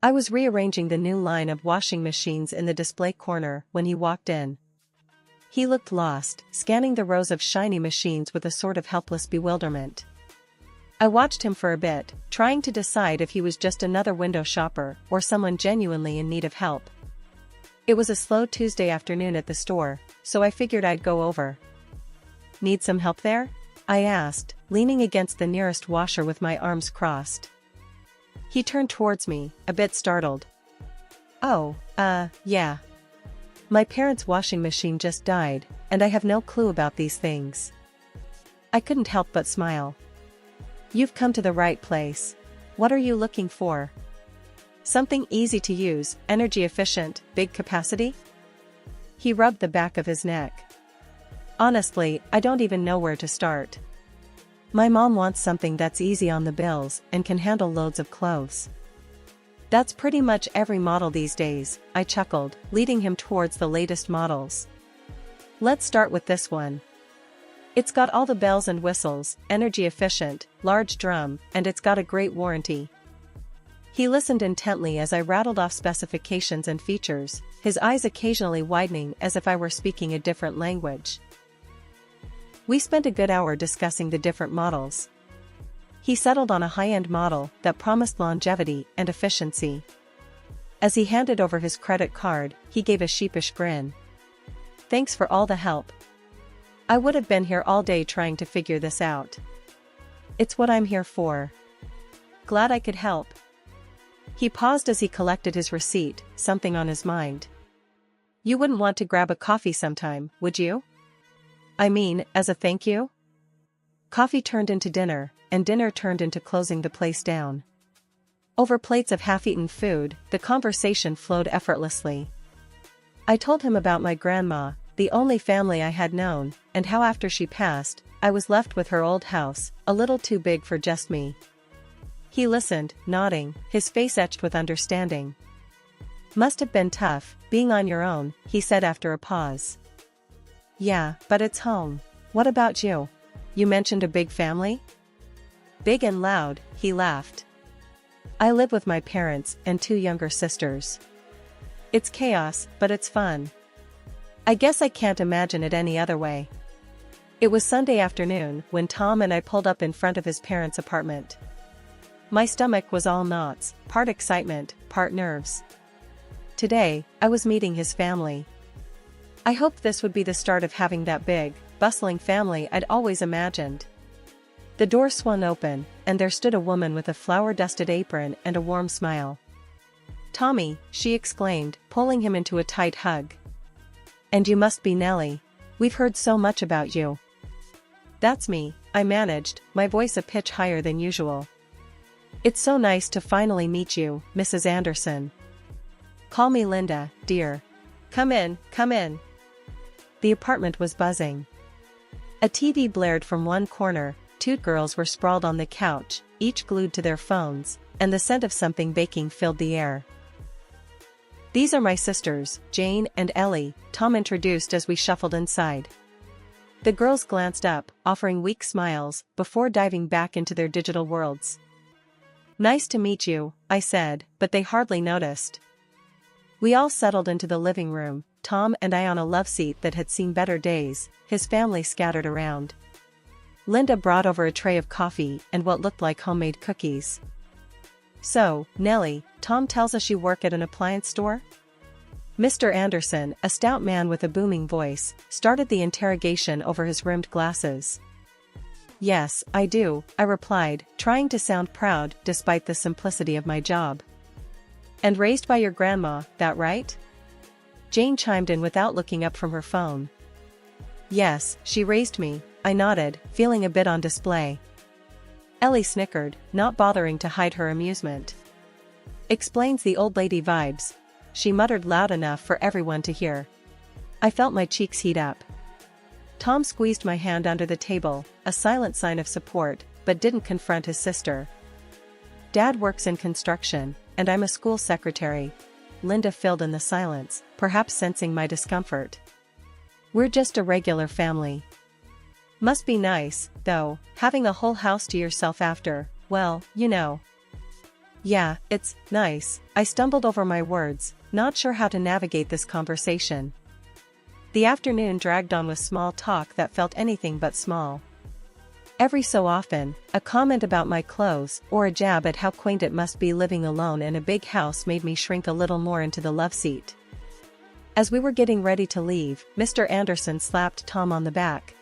I was rearranging the new line of washing machines in the display corner when he walked in. He looked lost, scanning the rows of shiny machines with a sort of helpless bewilderment. I watched him for a bit, trying to decide if he was just another window shopper or someone genuinely in need of help. It was a slow Tuesday afternoon at the store, so I figured I'd go over. "Need some help there?" I asked, leaning against the nearest washer with my arms crossed. He turned towards me, a bit startled. "Oh, yeah. My parents' washing machine just died, and I have no clue about these things." I couldn't help but smile. "You've come to the right place. What are you looking for?" "Something easy to use, energy efficient, big capacity?" He rubbed the back of his neck. "Honestly, I don't even know where to start. My mom wants something that's easy on the bills and can handle loads of clothes." "That's pretty much every model these days," I chuckled, leading him towards the latest models. "Let's start with this one. It's got all the bells and whistles, energy efficient, large drum, and it's got a great warranty." He listened intently as I rattled off specifications and features, his eyes occasionally widening as if I were speaking a different language. We spent a good hour discussing the different models. He settled on a high-end model that promised longevity and efficiency. As he handed over his credit card, he gave a sheepish grin. "Thanks for all the help. I would have been here all day trying to figure this out." "It's what I'm here for. Glad I could help." He paused as he collected his receipt, something on his mind. "You wouldn't want to grab a coffee sometime, would you? I mean, as a thank you?" Coffee turned into dinner, and dinner turned into closing the place down. Over plates of half-eaten food, the conversation flowed effortlessly. I told him about my grandma, the only family I had known, and how after she passed, I was left with her old house, a little too big for just me. He listened, nodding, his face etched with understanding. "Must have been tough, being on your own," he said after a pause. "Yeah, but it's home. What about you? You mentioned a big family?" "Big and loud," he laughed. "I live with my parents and 2 younger sisters. It's chaos, but it's fun. I guess I can't imagine it any other way." It was Sunday afternoon when Tom and I pulled up in front of his parents' apartment. My stomach was all knots, part excitement, part nerves. Today, I was meeting his family. I hoped this would be the start of having that big, bustling family I'd always imagined. The door swung open, and there stood a woman with a flour-dusted apron and a warm smile. "Tommy," she exclaimed, pulling him into a tight hug. "And you must be Nellie. We've heard so much about you." "That's me," I managed, my voice a pitch higher than usual. "It's so nice to finally meet you, Mrs. Anderson. Call me Linda, dear. Come in, come in." The apartment was buzzing. A TV blared from one corner, 2 girls were sprawled on the couch, each glued to their phones, and the scent of something baking filled the air. "These are my sisters, Jane and Ellie," Tom introduced as we shuffled inside. The girls glanced up, offering weak smiles, before diving back into their digital worlds. "Nice to meet you," I said, but they hardly noticed. We all settled into the living room, Tom and I on a love seat that had seen better days, his family scattered around. Linda brought over a tray of coffee and what looked like homemade cookies. "So, Nellie, Tom tells us you work at an appliance store?" Mr. Anderson, a stout man with a booming voice, started the interrogation over his rimmed glasses. "Yes, I do," I replied, trying to sound proud despite the simplicity of my job. "And raised by your grandma, that right?" Jane chimed in without looking up from her phone. "Yes, she raised me," I nodded, feeling a bit on display. Ellie snickered, not bothering to hide her amusement. "Explains the old lady vibes," she muttered loud enough for everyone to hear. I felt my cheeks heat up. Tom squeezed my hand under the table, a silent sign of support, but didn't confront his sister. "Dad works in construction, and I'm a school secretary." Linda filled in the silence, perhaps sensing my discomfort. "We're just a regular family." "Must be nice, though, having the whole house to yourself after, well, you know." Yeah, it's nice. I stumbled over my words, not sure how to navigate this conversation. The afternoon dragged on with small talk that felt anything but small. Every so often, a comment about my clothes or a jab at how quaint it must be living alone in a big house made me shrink a little more into the love seat. As we were getting ready to leave, Mr. Anderson slapped Tom on the back.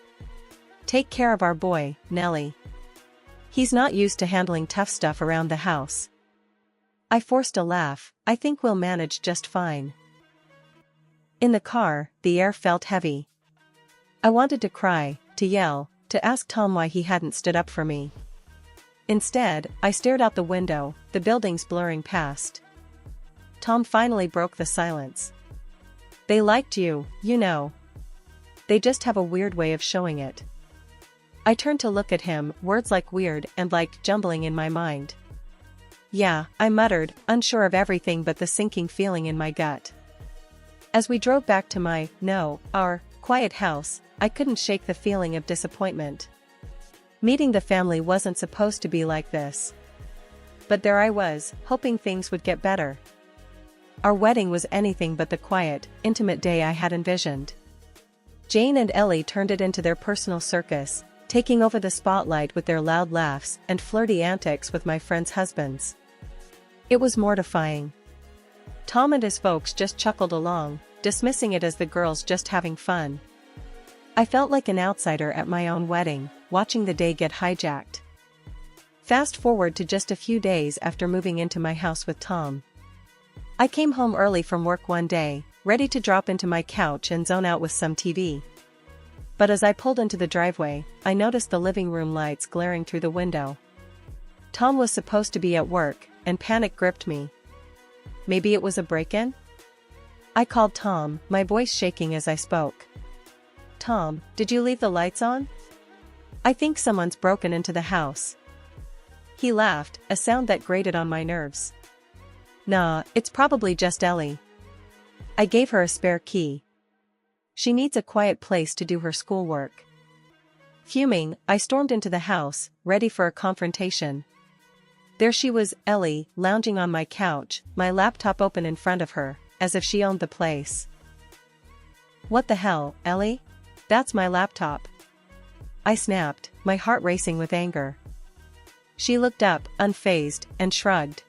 "Take care of our boy, Nellie. He's not used to handling tough stuff around the house." I forced a laugh. "I think we'll manage just fine." In the car, the air felt heavy. I wanted to cry, to yell, to ask Tom why he hadn't stood up for me. Instead, I stared out the window, the buildings blurring past. Tom finally broke the silence. "They liked you, you know. They just have a weird way of showing it." I turned to look at him, words like weird and like jumbling in my mind. "Yeah," I muttered, unsure of everything but the sinking feeling in my gut. As we drove back to our quiet house, I couldn't shake the feeling of disappointment. Meeting the family wasn't supposed to be like this. But there I was, hoping things would get better. Our wedding was anything but the quiet, intimate day I had envisioned. Jane and Ellie turned it into their personal circus, taking over the spotlight with their loud laughs and flirty antics with my friends' husbands. It was mortifying. Tom and his folks just chuckled along, dismissing it as the girls just having fun. I felt like an outsider at my own wedding, watching the day get hijacked. Fast forward to just a few days after moving into my house with Tom. I came home early from work one day, ready to drop into my couch and zone out with some TV. But as I pulled into the driveway, I noticed the living room lights glaring through the window. Tom was supposed to be at work, and panic gripped me. Maybe it was a break-in? I called Tom, my voice shaking as I spoke. "Tom, did you leave the lights on? I think someone's broken into the house." He laughed, a sound that grated on my nerves. "Nah, it's probably just Ellie. I gave her a spare key. She needs a quiet place to do her schoolwork." Fuming, I stormed into the house, ready for a confrontation. There she was, Ellie, lounging on my couch, my laptop open in front of her, as if she owned the place. "What the hell, Ellie? That's my laptop." I snapped, my heart racing with anger. She looked up, unfazed, and shrugged.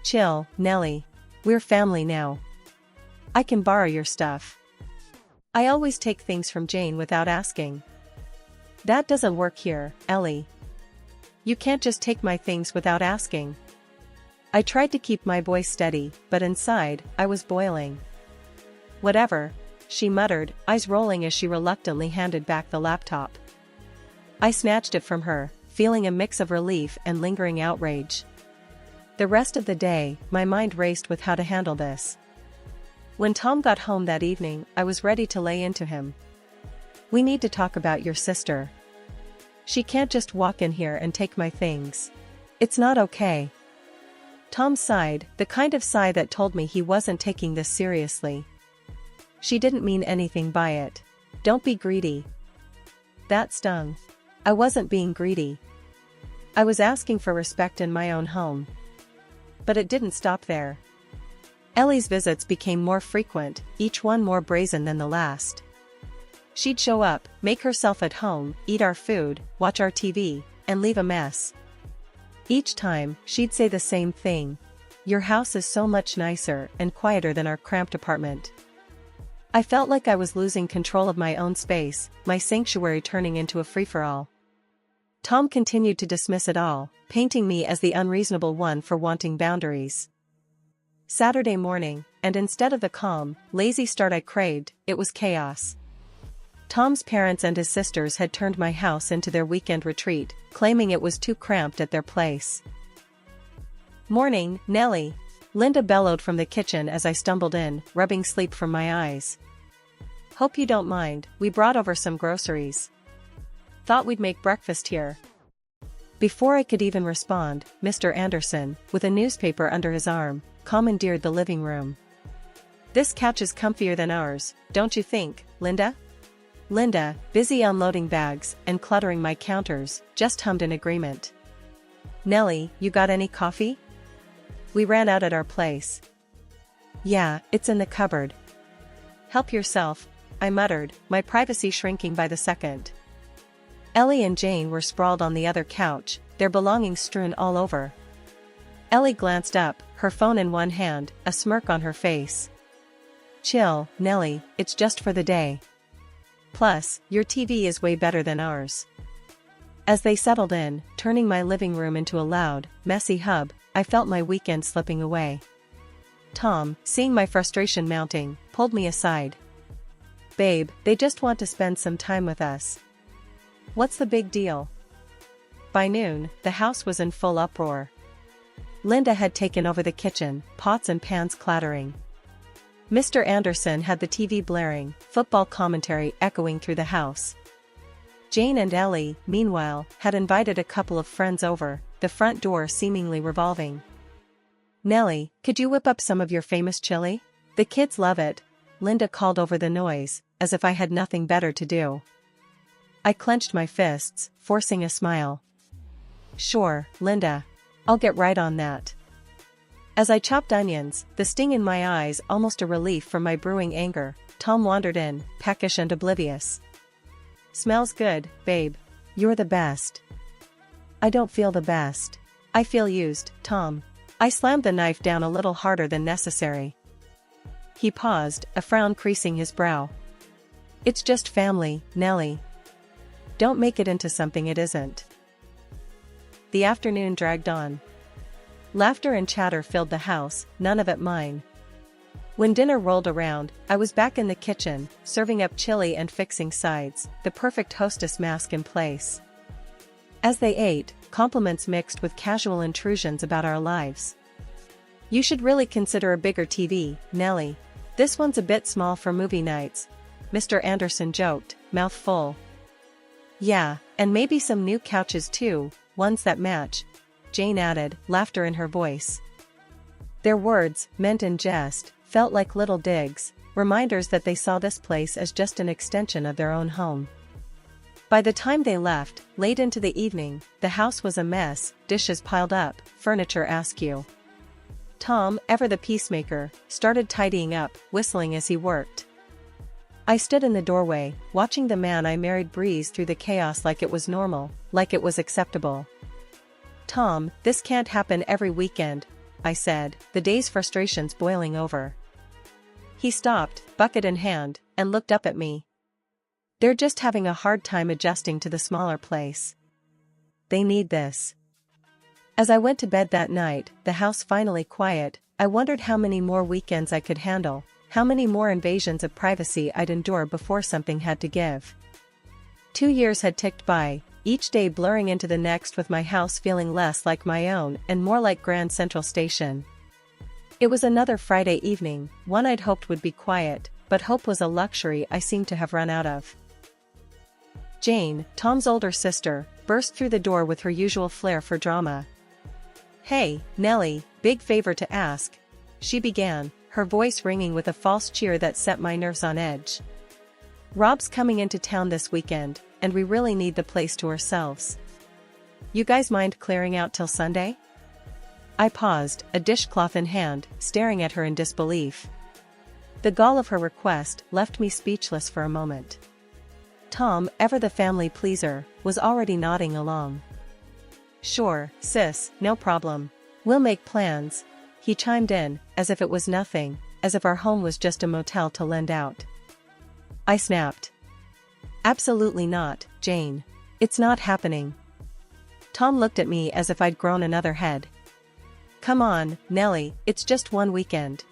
"Chill, Nellie. We're family now. I can borrow your stuff. I always take things from Jane without asking." "That doesn't work here, Ellie. You can't just take my things without asking." I tried to keep my voice steady, but inside, I was boiling. "Whatever," she muttered, eyes rolling as she reluctantly handed back the laptop. I snatched it from her, feeling a mix of relief and lingering outrage. The rest of the day, my mind raced with how to handle this. When Tom got home that evening, I was ready to lay into him. "We need to talk about your sister. She can't just walk in here and take my things. It's not okay." Tom sighed, the kind of sigh that told me he wasn't taking this seriously. "She didn't mean anything by it. Don't be greedy." That stung. I wasn't being greedy. I was asking for respect in my own home. But it didn't stop there. Ellie's visits became more frequent, each one more brazen than the last. She'd show up, make herself at home, eat our food, watch our TV, and leave a mess. Each time, she'd say the same thing. "Your house is so much nicer and quieter than our cramped apartment." I felt like I was losing control of my own space, my sanctuary turning into a free-for-all. Tom continued to dismiss it all, painting me as the unreasonable one for wanting boundaries. Saturday morning, and instead of the calm, lazy start I craved, it was chaos. Tom's parents and his sisters had turned my house into their weekend retreat, claiming it was too cramped at their place. "Morning, Nellie," Linda bellowed from the kitchen as I stumbled in, rubbing sleep from my eyes. "Hope you don't mind, we brought over some groceries. Thought we'd make breakfast here." Before I could even respond, Mr. Anderson, with a newspaper under his arm, commandeered the living room. "This couch is comfier than ours, don't you think, Linda?" Linda, busy unloading bags and cluttering my counters, just hummed in agreement. "Nellie, you got any coffee?" We ran out at our place. Yeah, it's in the cupboard. Help yourself, I muttered, my privacy shrinking by the second. Ellie and Jane were sprawled on the other couch, their belongings strewn all over. Ellie glanced up, her phone in one hand, a smirk on her face. Chill, Nellie, it's just for the day. Plus, your TV is way better than ours. As they settled in, turning my living room into a loud, messy hub, I felt my weekend slipping away. Tom, seeing my frustration mounting, pulled me aside. Babe, they just want to spend some time with us. What's the big deal? By noon, the house was in full uproar. Linda had taken over the kitchen, pots and pans clattering. Mr. Anderson had the TV blaring, football commentary echoing through the house. Jane and Ellie, meanwhile, had invited a couple of friends over, the front door seemingly revolving. Nellie, could you whip up some of your famous chili? The kids love it, Linda called over the noise, as if I had nothing better to do. I clenched my fists, forcing a smile. Sure, Linda. I'll get right on that. As I chopped onions, the sting in my eyes almost a relief from my brewing anger, Tom wandered in, peckish and oblivious. Smells good, babe. You're the best. I don't feel the best. I feel used, Tom. I slammed the knife down a little harder than necessary. He paused, a frown creasing his brow. It's just family, Nellie. Don't make it into something it isn't. The afternoon dragged on. Laughter and chatter filled the house, none of it mine. When dinner rolled around, I was back in the kitchen, serving up chili and fixing sides, the perfect hostess mask in place. As they ate, compliments mixed with casual intrusions about our lives. You should really consider a bigger TV, Nellie. This one's a bit small for movie nights, Mr. Anderson joked, mouth full. Yeah, and maybe some new couches too, ones that match, Jane added, laughter in her voice. Their words, meant in jest, felt like little digs, reminders that they saw this place as just an extension of their own home. By the time they left, late into the evening, the house was a mess, dishes piled up, furniture askew. Tom, ever the peacemaker, started tidying up, whistling as he worked. I stood in the doorway, watching the man I married breeze through the chaos like it was normal, like it was acceptable. Tom, this can't happen every weekend, I said, the day's frustrations boiling over. He stopped, bucket in hand, and looked up at me. They're just having a hard time adjusting to the smaller place. They need this. As I went to bed that night, the house finally quiet, I wondered how many more weekends I could handle, how many more invasions of privacy I'd endure before something had to give. 2 years had ticked by, each day blurring into the next with my house feeling less like my own and more like Grand Central Station. It was another Friday evening, one I'd hoped would be quiet, but hope was a luxury I seemed to have run out of. Jane, Tom's older sister, burst through the door with her usual flair for drama. Hey, Nellie, big favor to ask, she began, her voice ringing with a false cheer that set my nerves on edge. Rob's coming into town this weekend, and we really need the place to ourselves. You guys mind clearing out till Sunday? I paused, a dishcloth in hand, staring at her in disbelief. The gall of her request left me speechless for a moment. Tom, ever the family pleaser, was already nodding along. Sure, sis, no problem. We'll make plans, he chimed in, as if it was nothing, as if our home was just a motel to lend out. I snapped. Absolutely not, Jane. It's not happening. Tom looked at me as if I'd grown another head. Come on, Nellie, it's just one weekend.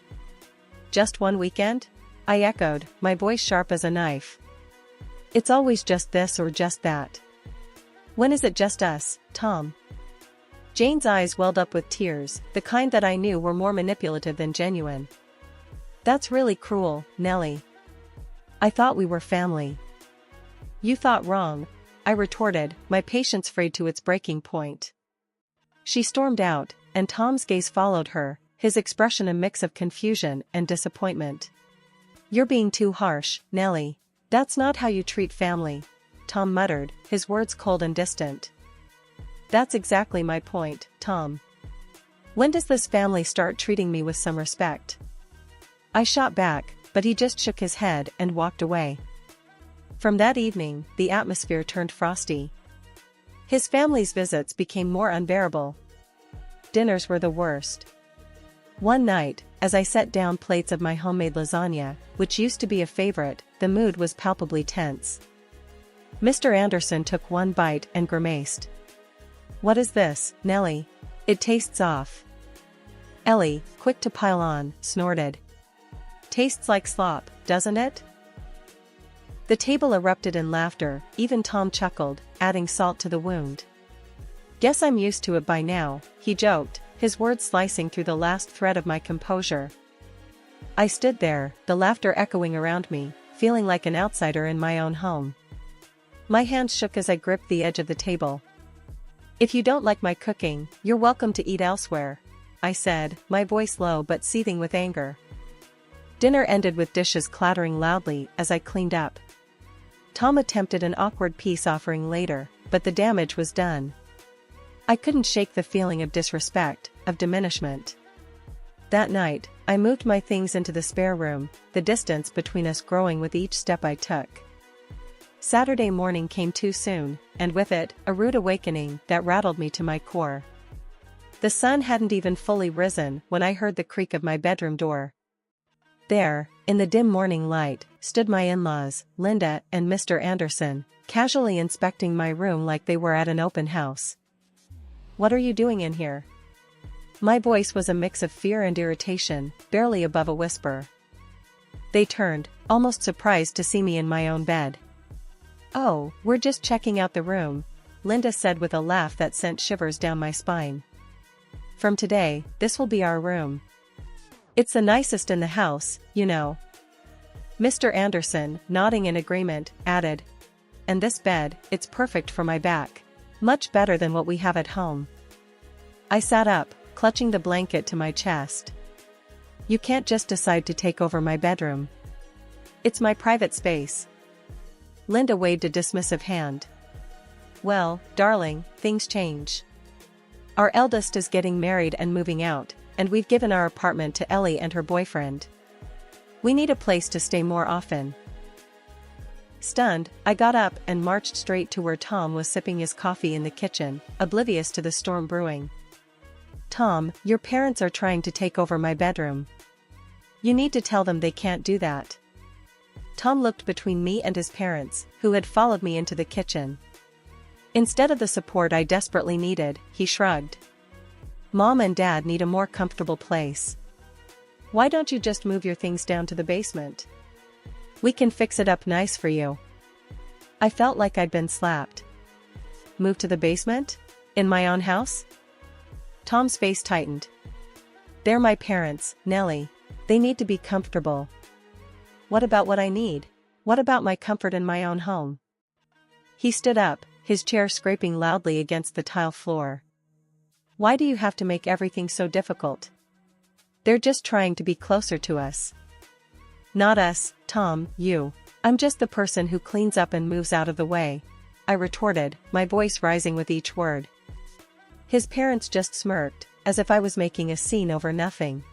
Just one weekend? I echoed, my voice sharp as a knife. It's always just this or just that. When is it just us, Tom? Jane's eyes welled up with tears, the kind that I knew were more manipulative than genuine. That's really cruel, Nellie. I thought we were family. You thought wrong, I retorted, my patience frayed to its breaking point. She stormed out, and Tom's gaze followed her, his expression a mix of confusion and disappointment. You're being too harsh, Nellie. That's not how you treat family, Tom muttered, his words cold and distant. That's exactly my point, Tom. When does this family start treating me with some respect? I shot back, but he just shook his head and walked away. From that evening, the atmosphere turned frosty. His family's visits became more unbearable. Dinners were the worst. One night, as I set down plates of my homemade lasagna, which used to be a favorite, the mood was palpably tense. Mr. Anderson took one bite and grimaced. "What is this, Nellie? It tastes off." Ellie, quick to pile on, snorted. "Tastes like slop, doesn't it?" The table erupted in laughter, even Tom chuckled, adding salt to the wound. "Guess I'm used to it by now," he joked, his words slicing through the last thread of my composure. I stood there, the laughter echoing around me, feeling like an outsider in my own home. My hands shook as I gripped the edge of the table. "If you don't like my cooking, you're welcome to eat elsewhere," I said, my voice low but seething with anger. Dinner ended with dishes clattering loudly as I cleaned up. Tom attempted an awkward peace offering later, but the damage was done. I couldn't shake the feeling of disrespect, of diminishment. That night, I moved my things into the spare room, the distance between us growing with each step I took. Saturday morning came too soon, and with it, a rude awakening that rattled me to my core. The sun hadn't even fully risen when I heard the creak of my bedroom door. There, in the dim morning light, stood my in-laws, Linda and Mr. Anderson, casually inspecting my room like they were at an open house. "What are you doing in here?" My voice was a mix of fear and irritation, barely above a whisper. They turned, almost surprised to see me in my own bed. "Oh, we're just checking out the room," Linda said with a laugh that sent shivers down my spine. "From today, this will be our room. It's the nicest in the house, you know." Mr. Anderson, nodding in agreement, added, "And this bed, it's perfect for my back. Much better than what we have at home." I sat up, clutching the blanket to my chest. "You can't just decide to take over my bedroom. It's my private space." Linda waved a dismissive hand. "Well, darling, things change. Our eldest is getting married and moving out, and we've given our apartment to Ellie and her boyfriend. We need a place to stay more often." Stunned, I got up and marched straight to where Tom was sipping his coffee in the kitchen, oblivious to the storm brewing. "Tom, your parents are trying to take over my bedroom. You need to tell them they can't do that." Tom looked between me and his parents, who had followed me into the kitchen. Instead of the support I desperately needed, he shrugged. "Mom and Dad need a more comfortable place. Why don't you just move your things down to the basement? We can fix it up nice for you." I felt like I'd been slapped. Move to the basement? In my own house? Tom's face tightened. "They're my parents, Nellie. They need to be comfortable. What about what I need? What about my comfort in my own home?" He stood up, his chair scraping loudly against the tile floor. "Why do you have to make everything so difficult? They're just trying to be closer to us." "Not us, Tom, you. I'm just the person who cleans up and moves out of the way," I retorted, my voice rising with each word. His parents just smirked, as if I was making a scene over nothing.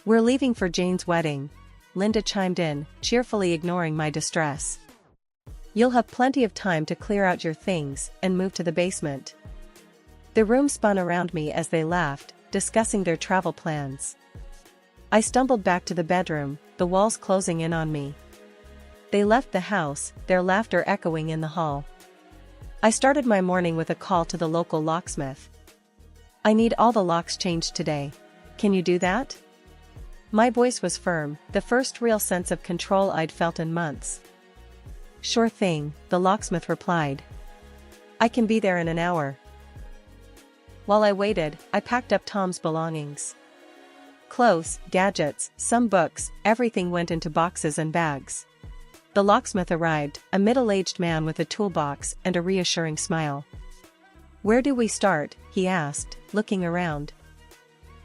"We're leaving for Jane's wedding," Linda chimed in, cheerfully ignoring my distress. "You'll have plenty of time to clear out your things and move to the basement." The room spun around me as they laughed, discussing their travel plans. I stumbled back to the bedroom, the walls closing in on me. They left the house, their laughter echoing in the hall. I started my morning with a call to the local locksmith. "I need all the locks changed today. Can you do that?" My voice was firm, the first real sense of control I'd felt in months. "Sure thing," the locksmith replied. "I can be there in an hour." While I waited, I packed up Tom's belongings. Clothes, gadgets, some books, everything went into boxes and bags. The locksmith arrived, a middle-aged man with a toolbox and a reassuring smile. "Where do we start?" he asked, looking around.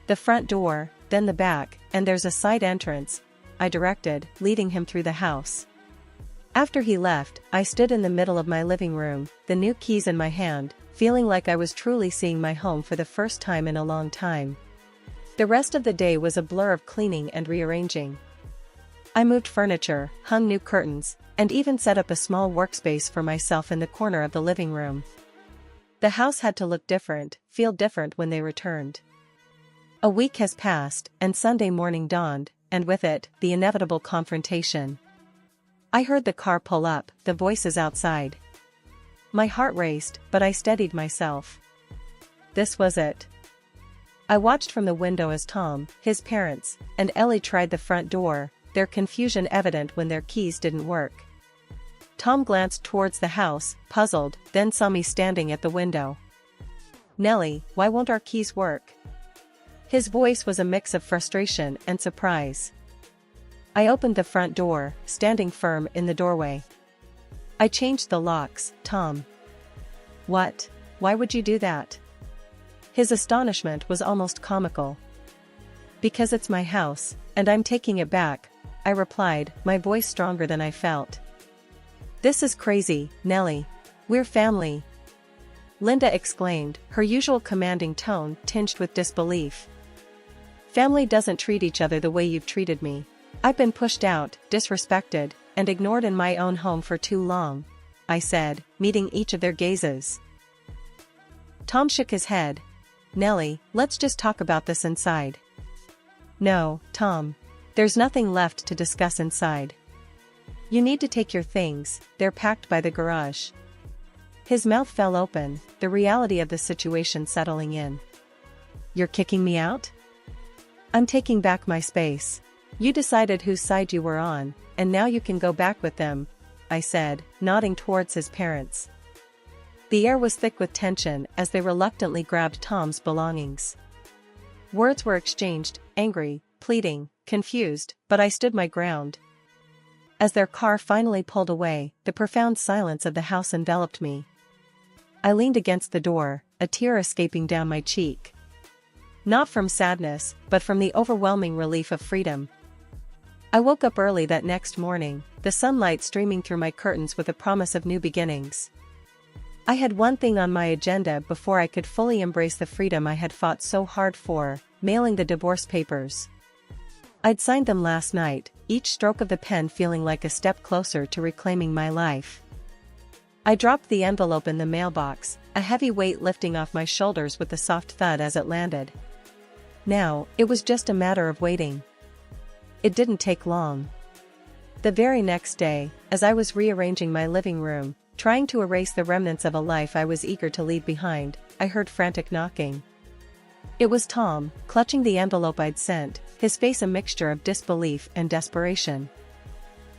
"The front door, then the back, and there's a side entrance," I directed, leading him through the house. After he left, I stood in the middle of my living room, the new keys in my hand, feeling like I was truly seeing my home for the first time in a long time. The rest of the day was a blur of cleaning and rearranging. I moved furniture, hung new curtains, and even set up a small workspace for myself in the corner of the living room. The house had to look different, feel different when they returned. A week has passed, and Sunday morning dawned, and with it, the inevitable confrontation. I heard the car pull up, the voices outside. My heart raced, but I steadied myself. This was it. I watched from the window as Tom, his parents, and Ellie tried the front door, their confusion evident when their keys didn't work. Tom glanced towards the house, puzzled, then saw me standing at the window. "Nellie, why won't our keys work?" His voice was a mix of frustration and surprise. I opened the front door, standing firm in the doorway. "I changed the locks, Tom." "What? Why would you do that?" His astonishment was almost comical. "Because it's my house, and I'm taking it back," I replied, my voice stronger than I felt. "This is crazy, Nellie. We're family," Linda exclaimed, her usual commanding tone tinged with disbelief. "Family doesn't treat each other the way you've treated me. I've been pushed out, disrespected, and ignored in my own home for too long," I said, meeting each of their gazes. Tom shook his head. "Nellie, let's just talk about this inside." "No, Tom. There's nothing left to discuss inside. You need to take your things, they're packed by the garage." His mouth fell open, the reality of the situation settling in. "You're kicking me out?" "I'm taking back my space. You decided whose side you were on, and now you can go back with them," I said, nodding towards his parents. The air was thick with tension as they reluctantly grabbed Tom's belongings. Words were exchanged, angry, pleading, confused, but I stood my ground. As their car finally pulled away, the profound silence of the house enveloped me. I leaned against the door, a tear escaping down my cheek. Not from sadness, but from the overwhelming relief of freedom. I woke up early that next morning, the sunlight streaming through my curtains with a promise of new beginnings. I had one thing on my agenda before I could fully embrace the freedom I had fought so hard for: mailing the divorce papers. I'd signed them last night, each stroke of the pen feeling like a step closer to reclaiming my life. I dropped the envelope in the mailbox, a heavy weight lifting off my shoulders with a soft thud as it landed. Now, it was just a matter of waiting. It didn't take long. The very next day, as I was rearranging my living room, trying to erase the remnants of a life I was eager to leave behind, I heard frantic knocking. It was Tom, clutching the envelope I'd sent, his face a mixture of disbelief and desperation.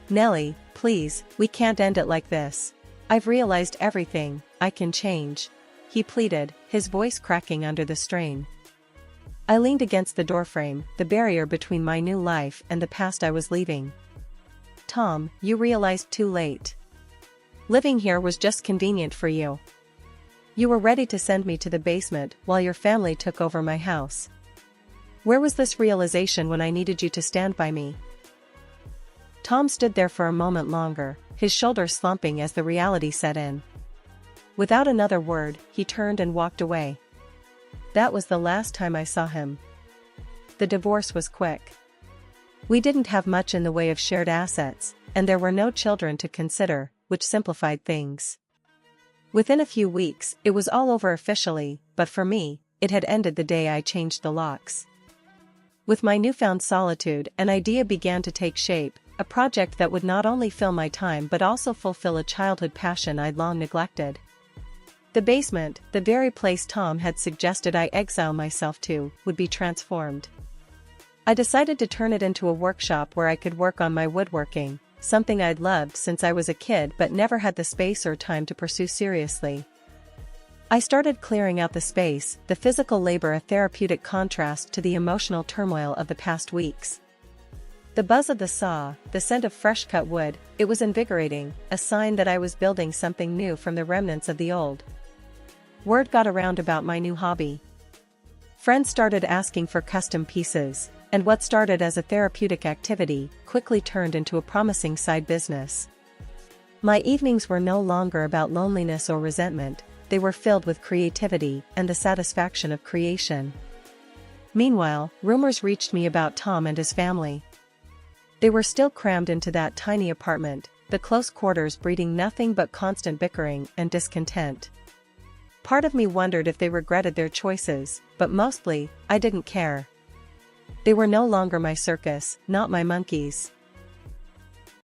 "Nellie, please, we can't end it like this. I've realized everything, I can change," he pleaded, his voice cracking under the strain. I leaned against the doorframe, the barrier between my new life and the past I was leaving. "Tom, you realized too late. Living here was just convenient for you. You were ready to send me to the basement while your family took over my house. Where was this realization when I needed you to stand by me?" Tom stood there for a moment longer, his shoulders slumping as the reality set in. Without another word, he turned and walked away. That was the last time I saw him. The divorce was quick. We didn't have much in the way of shared assets, and there were no children to consider, which simplified things. Within a few weeks, it was all over officially, but for me, it had ended the day I changed the locks. With my newfound solitude, an idea began to take shape, a project that would not only fill my time but also fulfill a childhood passion I'd long neglected. The basement, the very place Tom had suggested I exile myself to, would be transformed. I decided to turn it into a workshop where I could work on my woodworking, something I'd loved since I was a kid but never had the space or time to pursue seriously. I started clearing out the space, the physical labor a therapeutic contrast to the emotional turmoil of the past weeks. The buzz of the saw, the scent of fresh-cut wood, it was invigorating, a sign that I was building something new from the remnants of the old. Word got around about my new hobby. Friends started asking for custom pieces, and what started as a therapeutic activity quickly turned into a promising side business. My evenings were no longer about loneliness or resentment, they were filled with creativity and the satisfaction of creation. Meanwhile, rumors reached me about Tom and his family. They were still crammed into that tiny apartment, the close quarters breeding nothing but constant bickering and discontent. Part of me wondered if they regretted their choices, but mostly, I didn't care. They were no longer my circus, not my monkeys.